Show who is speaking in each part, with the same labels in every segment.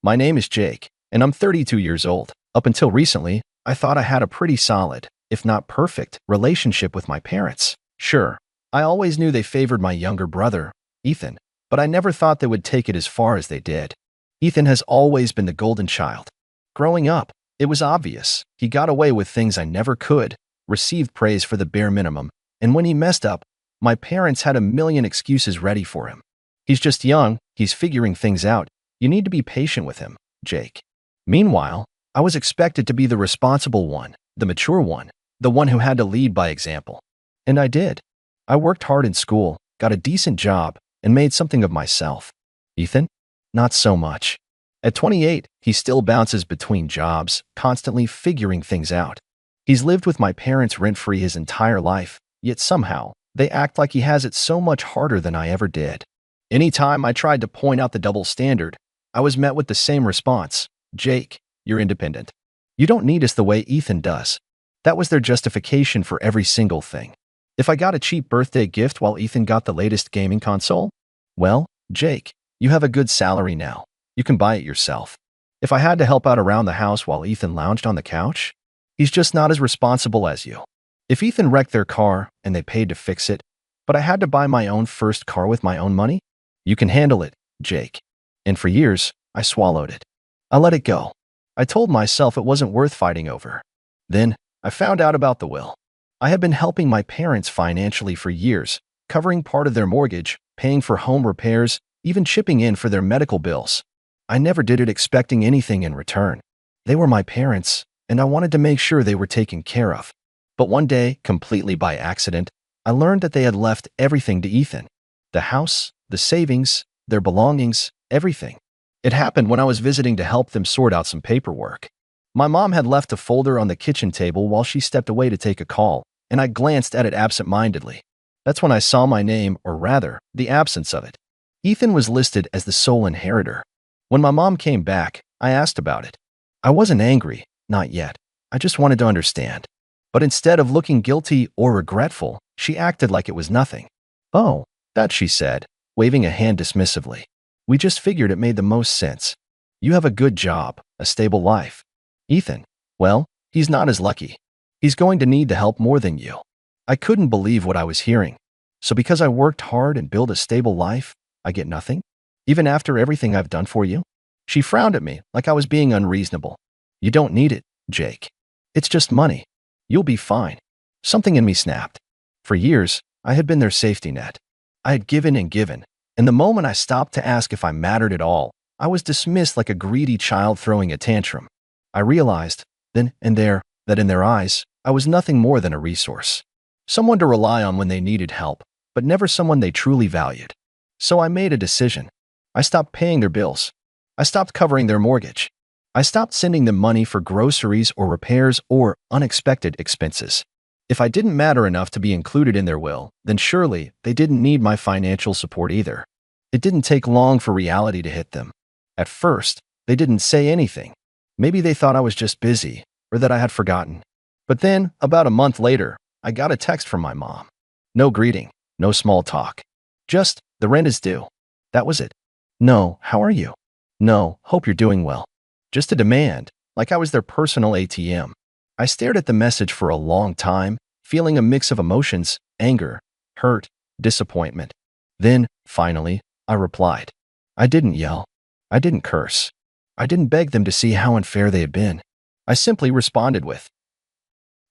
Speaker 1: My name is Jake, and I'm 32 years old. Up until recently, I thought I had a pretty solid, if not perfect, relationship with my parents. Sure, I always knew they favored my younger brother, Ethan, but I never thought they would take it as far as they did. Ethan has always been the golden child. Growing up, it was obvious. He got away with things I never could, received praise for the bare minimum, and when he messed up, my parents had a million excuses ready for him. He's just young, he's figuring things out. You need to be patient with him, Jake. Meanwhile, I was expected to be the responsible one, the mature one, the one who had to lead by example. And I did. I worked hard in school, got a decent job, and made something of myself. Ethan? Not so much. At 28, he still bounces between jobs, constantly figuring things out. He's lived with my parents rent-free his entire life, yet somehow, they act like he has it so much harder than I ever did. Anytime I tried to point out the double standard, I was met with the same response. Jake, you're independent. You don't need us the way Ethan does. That was their justification for every single thing. If I got a cheap birthday gift while Ethan got the latest gaming console, well, Jake, you have a good salary now. You can buy it yourself. If I had to help out around the house while Ethan lounged on the couch, he's just not as responsible as you. If Ethan wrecked their car and they paid to fix it, but I had to buy my own first car with my own money, you can handle it, Jake. And for years, I swallowed it. I let it go. I told myself it wasn't worth fighting over. Then, I found out about the will. I had been helping my parents financially for years, covering part of their mortgage, paying for home repairs, even chipping in for their medical bills. I never did it expecting anything in return. They were my parents, and I wanted to make sure they were taken care of. But one day, completely by accident, I learned that they had left everything to Ethan. The house, the savings, their belongings, everything. It happened when I was visiting to help them sort out some paperwork. My mom had left a folder on the kitchen table while she stepped away to take a call, and I glanced at it absent-mindedly. That's when I saw my name, or rather, the absence of it. Ethan was listed as the sole inheritor. When my mom came back, I asked about it. I wasn't angry, not yet. I just wanted to understand. But instead of looking guilty or regretful, she acted like it was nothing. Oh, that, she said, waving a hand dismissively. We just figured it made the most sense. You have a good job, a stable life. Ethan, well, he's not as lucky. He's going to need the help more than you. I couldn't believe what I was hearing. So because I worked hard and built a stable life, I get nothing? Even after everything I've done for you? She frowned at me like I was being unreasonable. You don't need it, Jake. It's just money. You'll be fine. Something in me snapped. For years, I had been their safety net. I had given and given, and the moment I stopped to ask if I mattered at all, I was dismissed like a greedy child throwing a tantrum. I realized, then and there, that in their eyes, I was nothing more than a resource. Someone to rely on when they needed help, but never someone they truly valued. So I made a decision. I stopped paying their bills. I stopped covering their mortgage. I stopped sending them money for groceries or repairs or unexpected expenses. If I didn't matter enough to be included in their will, then surely they didn't need my financial support either. It didn't take long for reality to hit them. At first, they didn't say anything. Maybe they thought I was just busy or that I had forgotten. But then, about a month later, I got a text from my mom. No greeting, no small talk. Just, the rent is due. That was it. No, how are you? No, hope you're doing well. Just a demand, like I was their personal ATM. I stared at the message for a long time, feeling a mix of emotions, anger, hurt, disappointment. Then, finally, I replied. I didn't yell. I didn't curse. I didn't beg them to see how unfair they had been. I simply responded with,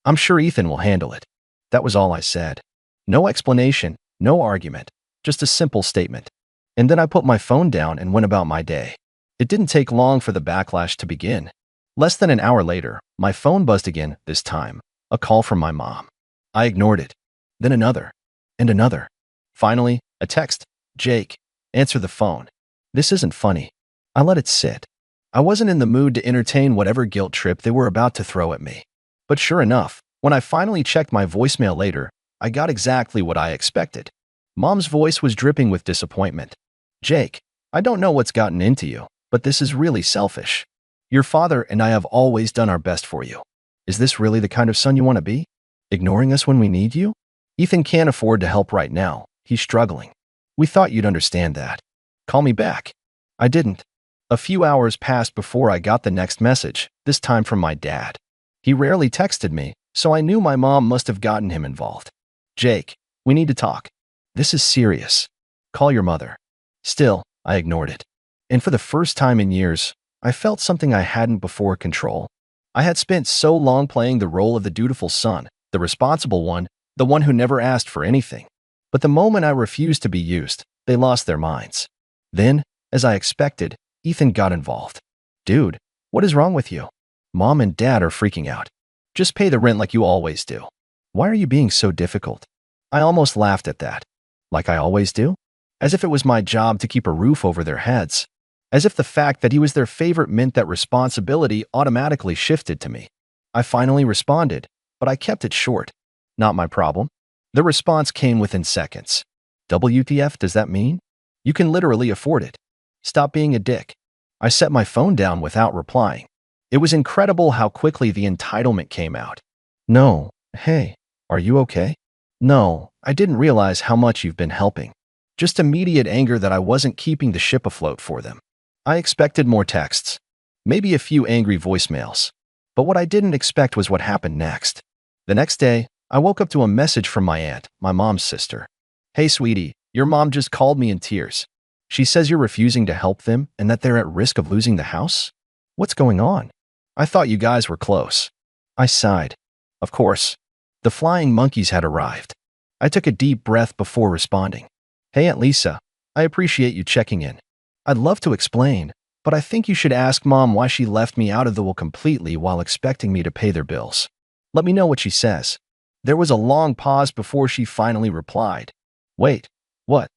Speaker 1: I'm sure Ethan will handle it. That was all I said. No explanation, no argument, just a simple statement. And then I put my phone down and went about my day. It didn't take long for the backlash to begin. Less than an hour later, my phone buzzed again, this time, a call from my mom. I ignored it. Then another, and another. Finally, a text. Jake, answer the phone. This isn't funny. I let it sit. I wasn't in the mood to entertain whatever guilt trip they were about to throw at me. But sure enough, when I finally checked my voicemail later, I got exactly what I expected. Mom's voice was dripping with disappointment. Jake, I don't know what's gotten into you, but this is really selfish. Your father and I have always done our best for you. Is this really the kind of son you want to be? Ignoring us when we need you? Ethan can't afford to help right now. He's struggling. We thought you'd understand that. Call me back. I didn't. A few hours passed before I got the next message, this time from my dad. He rarely texted me, so I knew my mom must have gotten him involved. Jake, we need to talk. This is serious. Call your mother. Still, I ignored it. And for the first time in years, I felt something I hadn't before: control. I had spent so long playing the role of the dutiful son, the responsible one, the one who never asked for anything. But the moment I refused to be used, they lost their minds. Then, as I expected, Ethan got involved. Dude, what is wrong with you? Mom and Dad are freaking out. Just pay the rent like you always do. Why are you being so difficult? I almost laughed at that. Like I always do? As if it was my job to keep a roof over their heads. As if the fact that he was their favorite meant that responsibility automatically shifted to me. I finally responded, but I kept it short. Not my problem. The response came within seconds. WTF does that mean? You can literally afford it. Stop being a dick. I set my phone down without replying. It was incredible how quickly the entitlement came out. No, hey, are you okay? No, I didn't realize how much you've been helping. Just immediate anger that I wasn't keeping the ship afloat for them. I expected more texts, maybe a few angry voicemails. But what I didn't expect was what happened next. The next day, I woke up to a message from my aunt, my mom's sister. Hey sweetie, your mom just called me in tears. She says you're refusing to help them and that they're at risk of losing the house? What's going on? I thought you guys were close. I sighed. Of course. The flying monkeys had arrived. I took a deep breath before responding. Hey Aunt Lisa, I appreciate you checking in. I'd love to explain, but I think you should ask Mom why she left me out of the will completely while expecting me to pay their bills. Let me know what she says. There was a long pause before she finally replied. Wait, what?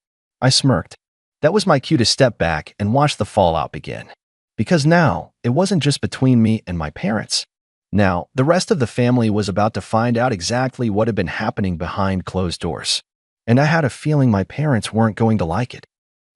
Speaker 1: I smirked. That was my cue to step back and watch the fallout begin. Because now, it wasn't just between me and my parents. Now, the rest of the family was about to find out exactly what had been happening behind closed doors. And I had a feeling my parents weren't going to like it.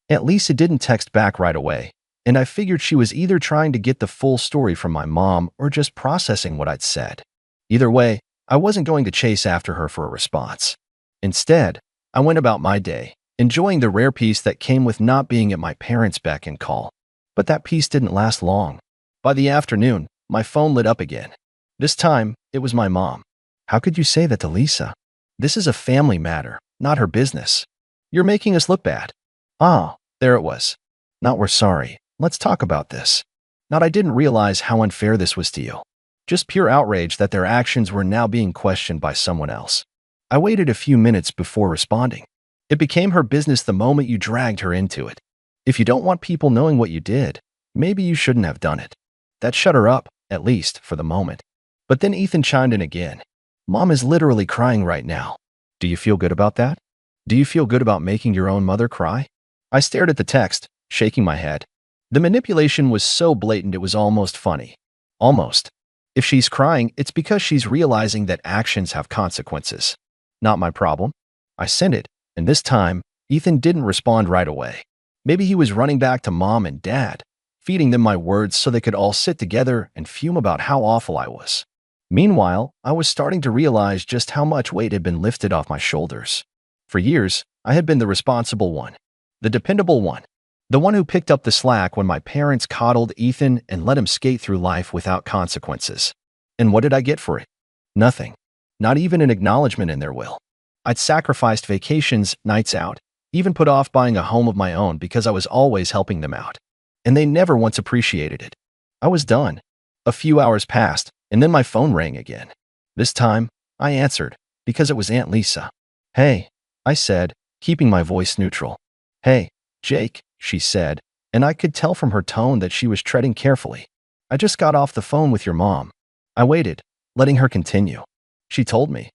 Speaker 1: Aunt Lisa didn't text back right away, and I figured she was either trying to get the full story from my mom or just processing what I'd said. Either way, I wasn't going to chase after her for a response. Instead, I went about my day, enjoying the rare peace that came with not being at my parents' beck and call. But that peace didn't last long. By the afternoon, my phone lit up again. This time, it was my mom. How could you say that to Lisa? This is a family matter, not her business. You're making us look bad. Ah, there it was. Not we're sorry. Let's talk about this. Not I didn't realize how unfair this was to you. Just pure outrage that their actions were now being questioned by someone else. I waited a few minutes before responding. It became her business the moment you dragged her into it. If you don't want people knowing what you did, maybe you shouldn't have done it. That shut her up, at least for the moment. But then Ethan chimed in again. Mom is literally crying right now. Do you feel good about that? Do you feel good about making your own mother cry? I stared at the text, shaking my head. The manipulation was so blatant it was almost funny. Almost. If she's crying, it's because she's realizing that actions have consequences. Not my problem. I sent it, and this time, Ethan didn't respond right away. Maybe he was running back to Mom and Dad, feeding them my words so they could all sit together and fume about how awful I was. Meanwhile, I was starting to realize just how much weight had been lifted off my shoulders. For years, I had been the responsible one, the dependable one, the one who picked up the slack when my parents coddled Ethan and let him skate through life without consequences. And what did I get for it? Nothing. Not even an acknowledgement in their will. I'd sacrificed vacations, nights out, even put off buying a home of my own because I was always helping them out. And they never once appreciated it. I was done. A few hours passed, and then my phone rang again. This time, I answered, because it was Aunt Lisa. Hey, I said, keeping my voice neutral. Hey, Jake, she said, and I could tell from her tone that she was treading carefully. I just got off the phone with your mom. I waited, letting her continue. She told me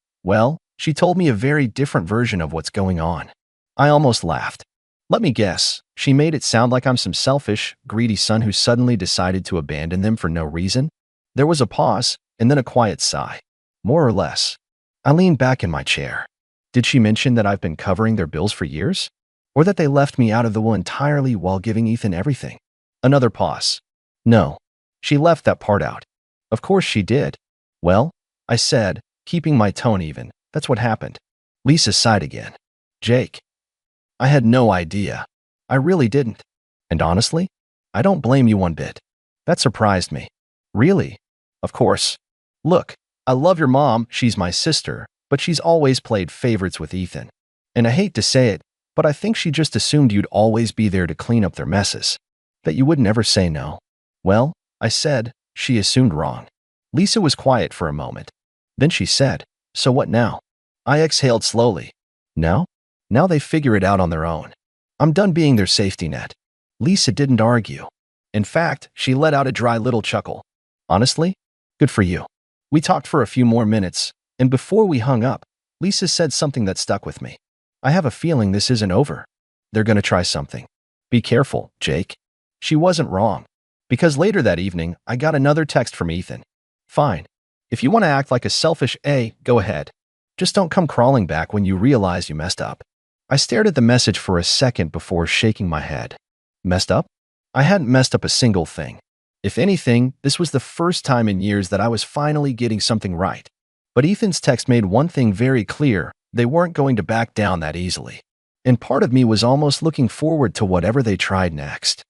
Speaker 1: a very different version of what's going on. I almost laughed. Let me guess, she made it sound like I'm some selfish, greedy son who suddenly decided to abandon them for no reason. There was a pause, and then a quiet sigh. More or less. I leaned back in my chair. Did she mention that I've been covering their bills for years? Or that they left me out of the will entirely while giving Ethan everything? Another pause. No. She left that part out. Of course she did. Well, I said, keeping my tone even, that's what happened. Lisa sighed again. Jake. I had no idea. I really didn't. And honestly, I don't blame you one bit. That surprised me. Really? Of course. Look, I love your mom, she's my sister, but she's always played favorites with Ethan. And I hate to say it, but I think she just assumed you'd always be there to clean up their messes. That you would never say no. Well, I said, she assumed wrong. Lisa was quiet for a moment. Then she said, so what now? I exhaled slowly. Now? Now they figure it out on their own. I'm done being their safety net. Lisa didn't argue. In fact, she let out a dry little chuckle. Honestly? Good for you. We talked for a few more minutes, and before we hung up, Lisa said something that stuck with me. I have a feeling this isn't over. They're gonna try something. Be careful, Jake. She wasn't wrong. Because later that evening, I got another text from Ethan. Fine. If you want to act like a selfish A, go ahead. Just don't come crawling back when you realize you messed up. I stared at the message for a second before shaking my head. Messed up? I hadn't messed up a single thing. If anything, this was the first time in years that I was finally getting something right. But Ethan's text made one thing very clear. They weren't going to back down that easily. And part of me was almost looking forward to whatever they tried next.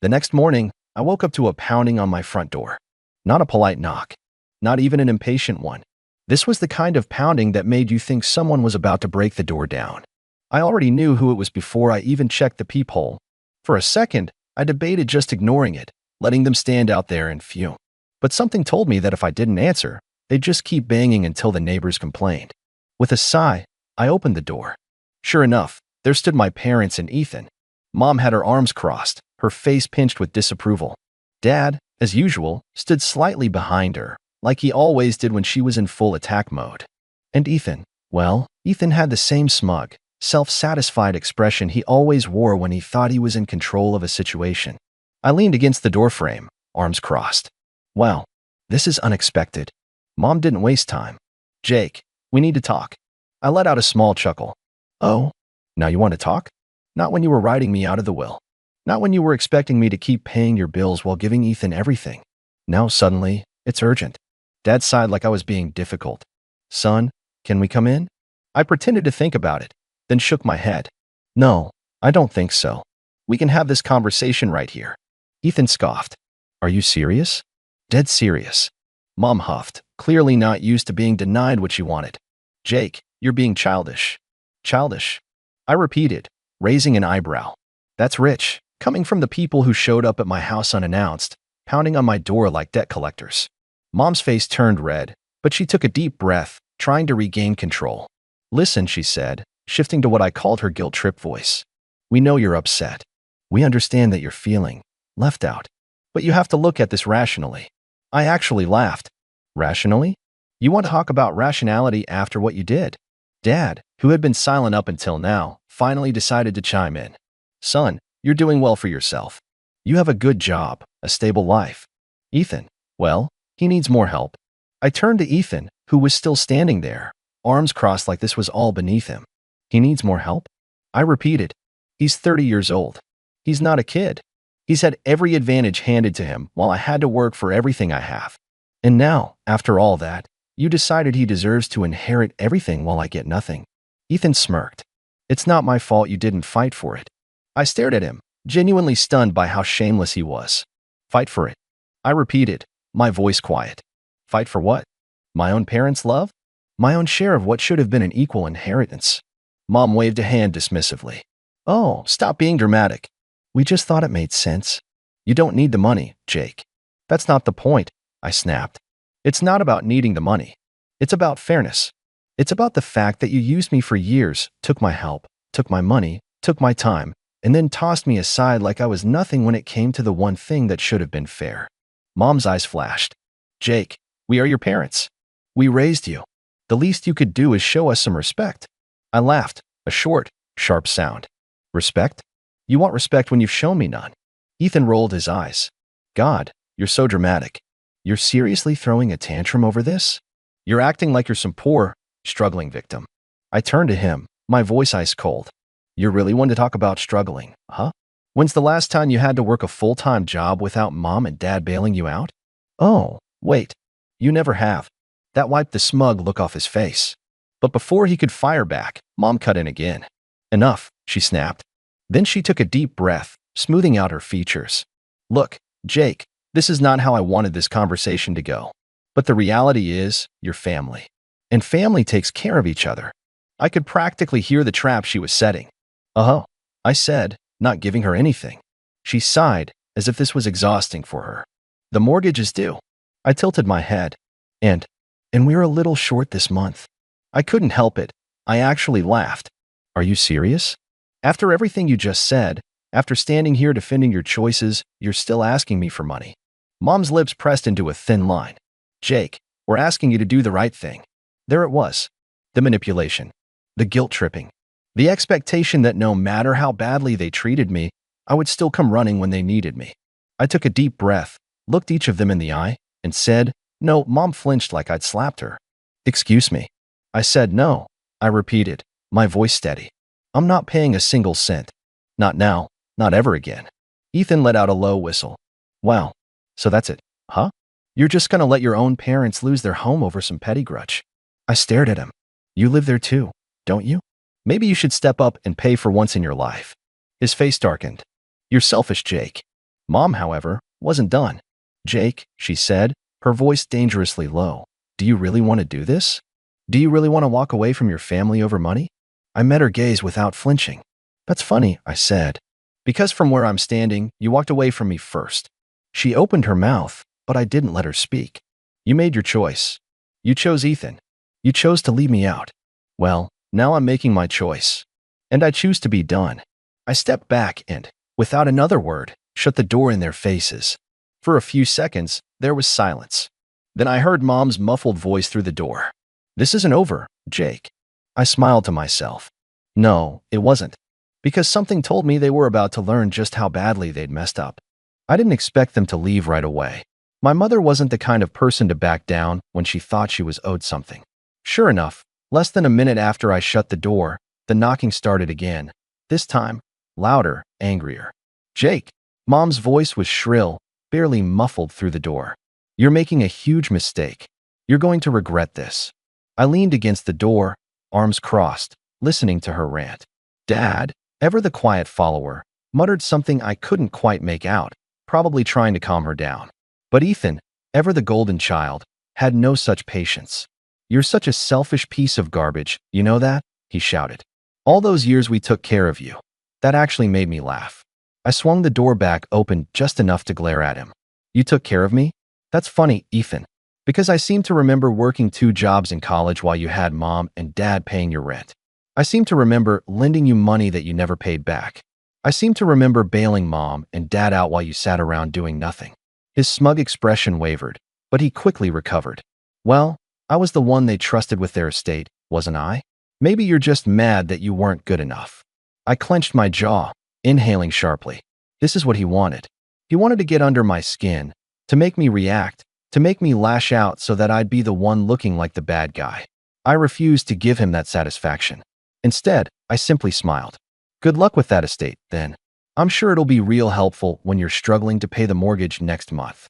Speaker 1: The next morning, I woke up to a pounding on my front door. Not a polite knock. Not even an impatient one. This was the kind of pounding that made you think someone was about to break the door down. I already knew who it was before I even checked the peephole. For a second, I debated just ignoring it, letting them stand out there and fume. But something told me that if I didn't answer, they'd just keep banging until the neighbors complained. With a sigh, I opened the door. Sure enough, there stood my parents and Ethan. Mom had her arms crossed, her face pinched with disapproval. Dad, as usual, stood slightly behind her, like he always did when she was in full attack mode. And Ethan, well, Ethan had the same smug, self-satisfied expression he always wore when he thought he was in control of a situation. I leaned against the doorframe, arms crossed. Wow, this is unexpected. Mom didn't waste time. Jake, we need to talk. I let out a small chuckle. Oh, now you want to talk? Not when you were writing me out of the will. Not when you were expecting me to keep paying your bills while giving Ethan everything. Now suddenly, it's urgent. Dad sighed like I was being difficult. Son, can we come in? I pretended to think about it, then shook my head. No, I don't think so. We can have this conversation right here. Ethan scoffed. Are you serious? Dead serious. Mom huffed, clearly not used to being denied what she wanted. Jake, you're being childish. Childish? I repeated, raising an eyebrow. That's rich, coming from the people who showed up at my house unannounced, pounding on my door like debt collectors. Mom's face turned red, but she took a deep breath, trying to regain control. Listen, she said, shifting to what I called her guilt trip voice. We know you're upset. We understand that you're feeling left out. But you have to look at this rationally. I actually laughed. Rationally? You want to talk about rationality after what you did? Dad, who had been silent up until now, finally decided to chime in. Son, you're doing well for yourself. You have a good job, a stable life. Ethan, well, he needs more help. I turned to Ethan, who was still standing there, arms crossed like this was all beneath him. He needs more help? I repeated. He's 30 years old. He's not a kid. He's had every advantage handed to him while I had to work for everything I have. And now, after all that, you decided he deserves to inherit everything while I get nothing. Ethan smirked. It's not my fault you didn't fight for it. I stared at him, genuinely stunned by how shameless he was. Fight for it. I repeated, my voice quiet. Fight for what? My own parents' love? My own share of what should have been an equal inheritance. Mom waved a hand dismissively. Oh, stop being dramatic. We just thought it made sense. You don't need the money, Jake. That's not the point, I snapped. It's not about needing the money. It's about fairness. It's about the fact that you used me for years, took my help, took my money, took my time, and then tossed me aside like I was nothing when it came to the one thing that should have been fair. Mom's eyes flashed. Jake, we are your parents. We raised you. The least you could do is show us some respect. I laughed, a short, sharp sound. Respect? You want respect when you've shown me none. Ethan rolled his eyes. God, you're so dramatic. You're seriously throwing a tantrum over this? You're acting like you're some poor, struggling victim. I turned to him, my voice ice cold. You're really one to talk about struggling, huh? When's the last time you had to work a full-time job without mom and dad bailing you out? Oh, wait. You never have. That wiped the smug look off his face. But before he could fire back, Mom cut in again. Enough, she snapped. Then she took a deep breath, smoothing out her features. Look, Jake, this is not how I wanted this conversation to go. But the reality is, you're family. And family takes care of each other. I could practically hear the trap she was setting. Oh, I said, not giving her anything. She sighed, as if this was exhausting for her. The mortgage is due. I tilted my head. And we're a little short this month. I couldn't help it. I actually laughed. Are you serious? After everything you just said, after standing here defending your choices, you're still asking me for money. Mom's lips pressed into a thin line. Jake, we're asking you to do the right thing. There it was. The manipulation. The guilt tripping. The expectation that no matter how badly they treated me, I would still come running when they needed me. I took a deep breath, looked each of them in the eye, and said, "No." Mom flinched like I'd slapped her. "Excuse me." I said, "No." I repeated, my voice steady. "I'm not paying a single cent. Not now, not ever again." Ethan let out a low whistle. "Wow, so that's it, huh? You're just gonna let your own parents lose their home over some petty grudge?" I stared at him. "You live there too, don't you? Maybe you should step up and pay for once in your life." His face darkened. "You're selfish, Jake." Mom, however, wasn't done. "Jake," she said, her voice dangerously low, "do you really want to do this? Do you really want to walk away from your family over money?" I met her gaze without flinching. "That's funny," I said. "Because from where I'm standing, you walked away from me first." She opened her mouth, but I didn't let her speak. "You made your choice. You chose Ethan. You chose to leave me out. Well, now I'm making my choice. And I choose to be done." I stepped back and, without another word, shut the door in their faces. For a few seconds, there was silence. Then I heard Mom's muffled voice through the door. "This isn't over, Jake." I smiled to myself. No, it wasn't. Because something told me they were about to learn just how badly they'd messed up. I didn't expect them to leave right away. My mother wasn't the kind of person to back down when she thought she was owed something. Sure enough, less than a minute after I shut the door, the knocking started again. This time, louder, angrier. "Jake!" Mom's voice was shrill, barely muffled through the door. "You're making a huge mistake. You're going to regret this." I leaned against the door, arms crossed, listening to her rant. Dad, ever the quiet follower, muttered something I couldn't quite make out, probably trying to calm her down. But Ethan, ever the golden child, had no such patience. "You're such a selfish piece of garbage, you know that?" he shouted. "All those years we took care of you." That actually made me laugh. I swung the door back open just enough to glare at him. "You took care of me? That's funny, Ethan. Because I seem to remember working 2 jobs in college while you had Mom and Dad paying your rent. I seem to remember lending you money that you never paid back. I seem to remember bailing Mom and Dad out while you sat around doing nothing." His smug expression wavered, but he quickly recovered. "Well, I was the one they trusted with their estate, wasn't I? Maybe you're just mad that you weren't good enough." I clenched my jaw, inhaling sharply. This is what he wanted. He wanted to get under my skin, to make me react, to make me lash out so that I'd be the one looking like the bad guy. I refused to give him that satisfaction. Instead, I simply smiled. "Good luck with that estate, then. I'm sure it'll be real helpful when you're struggling to pay the mortgage next month."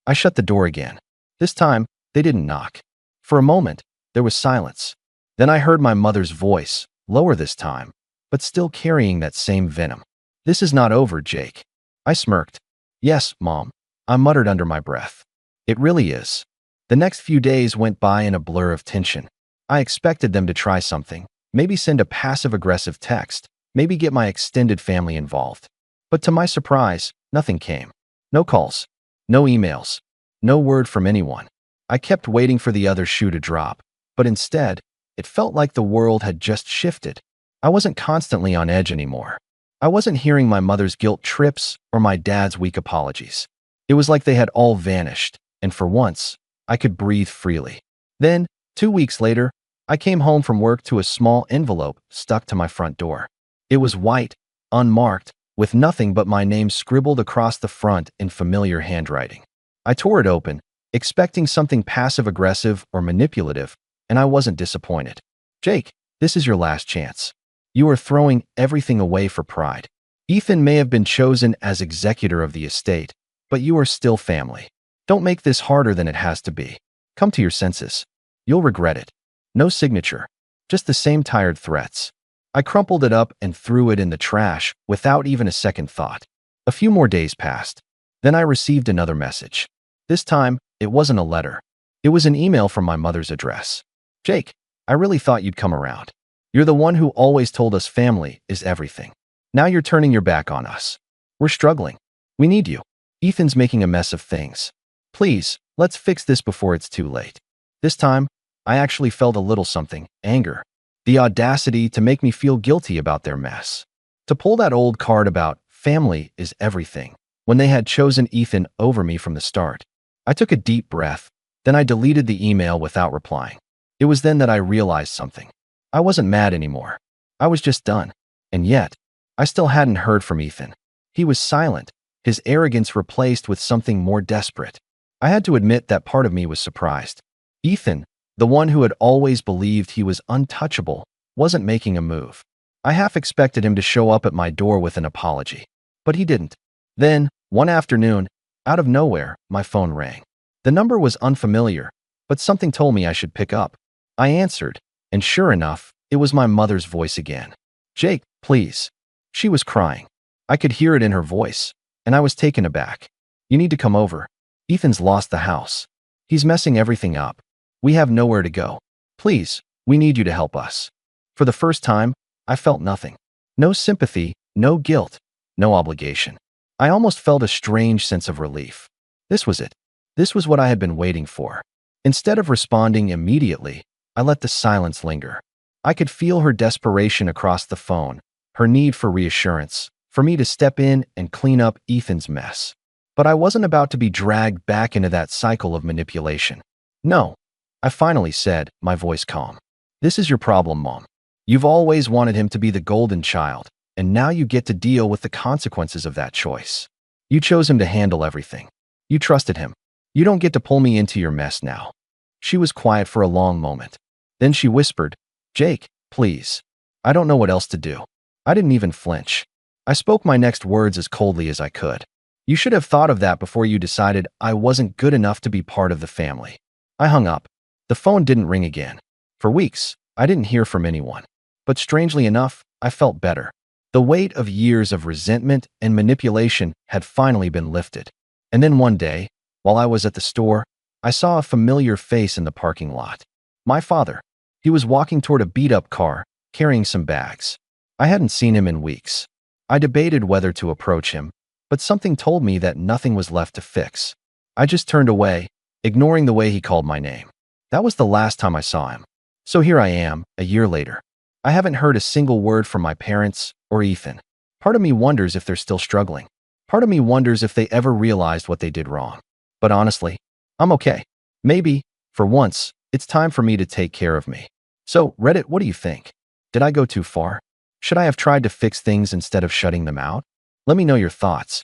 Speaker 1: I shut the door again. This time, they didn't knock. For a moment, there was silence. Then I heard my mother's voice, lower this time, but still carrying that same venom. "This is not over, Jake." I smirked. "Yes, Mom," I muttered under my breath. "It really is." The next few days went by in a blur of tension. I expected them to try something, maybe send a passive-aggressive text, maybe get my extended family involved. But to my surprise, nothing came. No calls, no emails, no word from anyone. I kept waiting for the other shoe to drop, but instead, it felt like the world had just shifted. I wasn't constantly on edge anymore. I wasn't hearing my mother's guilt trips or my dad's weak apologies. It was like they had all vanished, and for once, I could breathe freely. Then, 2 weeks later, I came home from work to a small envelope stuck to my front door. It was white, unmarked, with nothing but my name scribbled across the front in familiar handwriting. I tore it open, expecting something passive-aggressive or manipulative, and I wasn't disappointed. "Jake, this is your last chance. You are throwing everything away for pride. Ethan may have been chosen as executor of the estate, but you are still family. Don't make this harder than it has to be. Come to your senses. You'll regret it." No signature, just the same tired threats. I crumpled it up and threw it in the trash without even a second thought. A few more days passed. Then I received another message. This time, it wasn't a letter. It was an email from my mother's address. Jake, I really thought you'd come around. You're the one who always told us family is everything. Now you're turning your back on us. We're struggling. We need you. Ethan's making a mess of things. Please, let's fix this before it's too late. This time, I actually felt a little something, anger. The audacity to make me feel guilty about their mess. To pull that old card about family is everything, when they had chosen Ethan over me from the start. I took a deep breath, then I deleted the email without replying. It was then that I realized something. I wasn't mad anymore. I was just done. And yet, I still hadn't heard from Ethan. He was silent, his arrogance replaced with something more desperate. I had to admit that part of me was surprised. Ethan, the one who had always believed he was untouchable, wasn't making a move. I half expected him to show up at my door with an apology. But he didn't. Then, one afternoon, out of nowhere, my phone rang. The number was unfamiliar, but something told me I should pick up. I answered, and sure enough, it was my mother's voice again. Jake, please. She was crying. I could hear it in her voice, and I was taken aback. You need to come over. Ethan's lost the house. He's messing everything up. We have nowhere to go. Please, we need you to help us. For the first time, I felt nothing. No sympathy, no guilt, no obligation. I almost felt a strange sense of relief. This was it. This was what I had been waiting for. Instead of responding immediately, I let the silence linger. I could feel her desperation across the phone, her need for reassurance, for me to step in and clean up Ethan's mess. But I wasn't about to be dragged back into that cycle of manipulation. No, I finally said, my voice calm. This is your problem, Mom. You've always wanted him to be the golden child, and now you get to deal with the consequences of that choice. You chose him to handle everything. You trusted him. You don't get to pull me into your mess now. She was quiet for a long moment. Then she whispered, Jake, please. I don't know what else to do. I didn't even flinch. I spoke my next words as coldly as I could. You should have thought of that before you decided I wasn't good enough to be part of the family. I hung up. The phone didn't ring again. For weeks, I didn't hear from anyone. But strangely enough, I felt better. The weight of years of resentment and manipulation had finally been lifted. And then one day, while I was at the store, I saw a familiar face in the parking lot. My father. He was walking toward a beat-up car, carrying some bags. I hadn't seen him in weeks. I debated whether to approach him, but something told me that nothing was left to fix. I just turned away, ignoring the way he called my name. That was the last time I saw him. So here I am, a year later. I haven't heard a single word from my parents or Ethan. Part of me wonders if they're still struggling. Part of me wonders if they ever realized what they did wrong. But honestly, I'm okay. Maybe, for once, it's time for me to take care of me. So, Reddit, what do you think? Did I go too far? Should I have tried to fix things instead of shutting them out? Let me know your thoughts.